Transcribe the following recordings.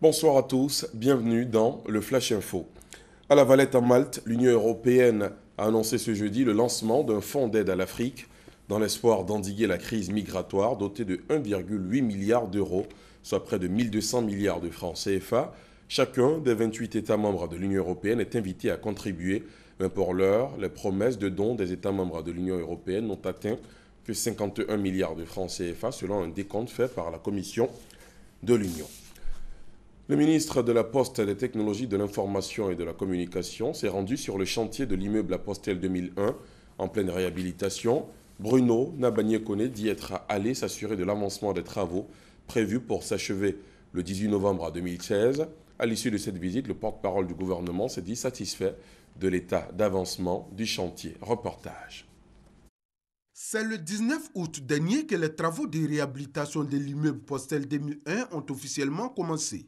Bonsoir à tous, bienvenue dans le Flash Info. À La Valette à Malte, l'Union européenne a annoncé ce jeudi le lancement d'un fonds d'aide à l'Afrique dans l'espoir d'endiguer la crise migratoire doté de 1,8 milliard d'euros, soit près de 1200 milliards de francs CFA. Chacun des 28 États membres de l'Union européenne est invité à contribuer, mais pour l'heure, les promesses de dons des États membres de l'Union européenne n'ont atteint que 51 milliards de francs CFA selon un décompte fait par la Commission de l'Union. Le ministre de la Poste, des Technologies de l'Information et de la Communication s'est rendu sur le chantier de l'immeuble Apostel 2001 en pleine réhabilitation. Bruno Nabagné-Koné dit être allé s'assurer de l'avancement des travaux prévus pour s'achever le 18 novembre 2016. À l'issue de cette visite, le porte-parole du gouvernement s'est dit satisfait de l'état d'avancement du chantier. Reportage. C'est le 19 août dernier que les travaux de réhabilitation de l'immeuble Postel 2001 ont officiellement commencé.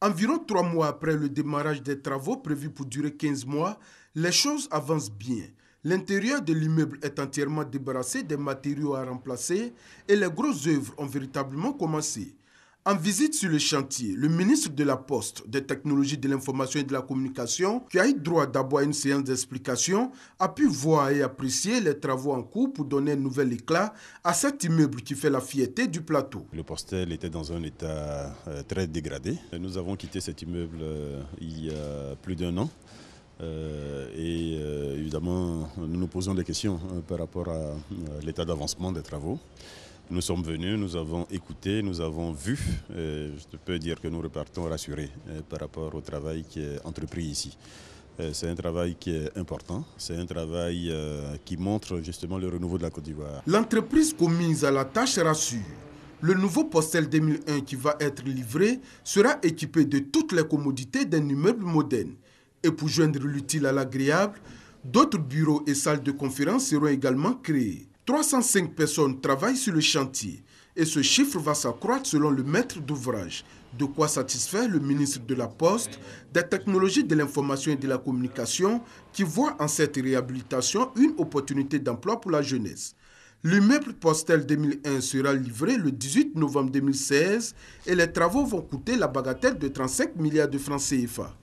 Environ 3 mois après le démarrage des travaux prévus pour durer 15 mois, les choses avancent bien. L'intérieur de l'immeuble est entièrement débarrassé des matériaux à remplacer et les grosses œuvres ont véritablement commencé. En visite sur le chantier, le ministre de la Poste, des Technologies de l'Information et de la Communication, qui a eu droit d'abord à une séance d'explication, a pu voir et apprécier les travaux en cours pour donner un nouvel éclat à cet immeuble qui fait la fierté du plateau. Le Postel était dans un état très dégradé. Nous avons quitté cet immeuble il y a plus d'1 an. Évidemment, nous nous posons des questions par rapport à l'état d'avancement des travaux. Nous sommes venus, nous avons écouté, nous avons vu. Je peux dire que nous repartons rassurés par rapport au travail qui est entrepris ici. C'est un travail qui est important, c'est un travail qui montre justement le renouveau de la Côte d'Ivoire. L'entreprise commise à la tâche rassure. Le nouveau Postel 2001 qui va être livré sera équipé de toutes les commodités d'un immeuble moderne. Et pour joindre l'utile à l'agréable, d'autres bureaux et salles de conférence seront également créés. 305 personnes travaillent sur le chantier et ce chiffre va s'accroître selon le maître d'ouvrage. De quoi satisfaire le ministre de la Poste, des Technologies de l'Information et de la Communication qui voit en cette réhabilitation une opportunité d'emploi pour la jeunesse. L'immeuble Postel 2001 sera livré le 18 novembre 2016 et les travaux vont coûter la bagatelle de 35 milliards de francs CFA.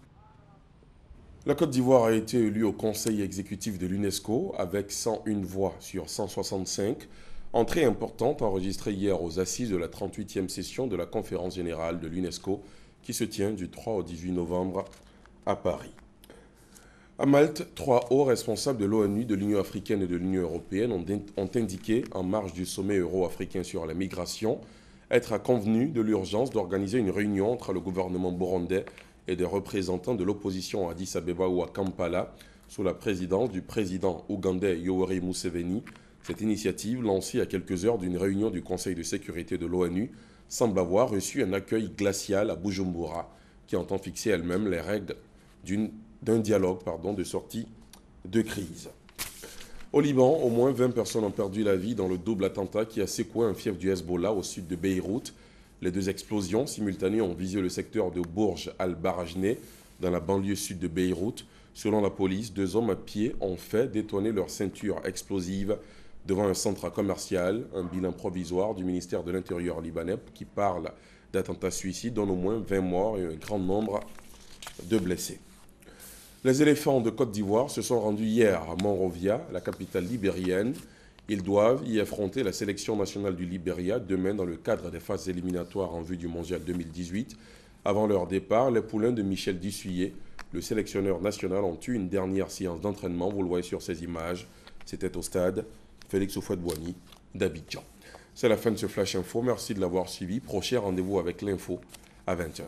La Côte d'Ivoire a été élue au Conseil exécutif de l'UNESCO avec 101 voix sur 165. Entrée importante enregistrée hier aux assises de la 38e session de la Conférence générale de l'UNESCO qui se tient du 3 au 18 novembre à Paris. À Malte, 3 hauts responsables de l'ONU, de l'Union africaine et de l'Union européenne ont indiqué, en marge du sommet euro-africain sur la migration, être convenus de l'urgence d'organiser une réunion entre le gouvernement burundais et des représentants de l'opposition à Addis Abeba ou à Kampala, sous la présidence du président ougandais Yoweri Museveni. Cette initiative, lancée à quelques heures d'une réunion du Conseil de sécurité de l'ONU, semble avoir reçu un accueil glacial à Bujumbura, qui entend fixer elle-même les règles d'un dialogue de sortie de crise. Au Liban, au moins 20 personnes ont perdu la vie dans le double attentat qui a secoué un fief du Hezbollah au sud de Beyrouth. Les 2 explosions simultanées ont visé le secteur de Bourj al-Barajneh, dans la banlieue sud de Beyrouth. Selon la police, 2 hommes à pied ont fait détonner leur ceinture explosive devant un centre commercial. Un bilan provisoire du ministère de l'Intérieur libanais qui parle d'attentats suicides donne au moins 20 morts et un grand nombre de blessés. Les éléphants de Côte d'Ivoire se sont rendus hier à Monrovia, la capitale libérienne. Ils doivent y affronter la sélection nationale du Libéria demain dans le cadre des phases éliminatoires en vue du Mondial 2018. Avant leur départ, les poulains de Michel Dussuyer, le sélectionneur national, ont eu une dernière séance d'entraînement. Vous le voyez sur ces images. C'était au stade Félix Houphouët-Boigny d'Abidjan. C'est la fin de ce Flash Info. Merci de l'avoir suivi. Prochain rendez-vous avec l'info à 20 h.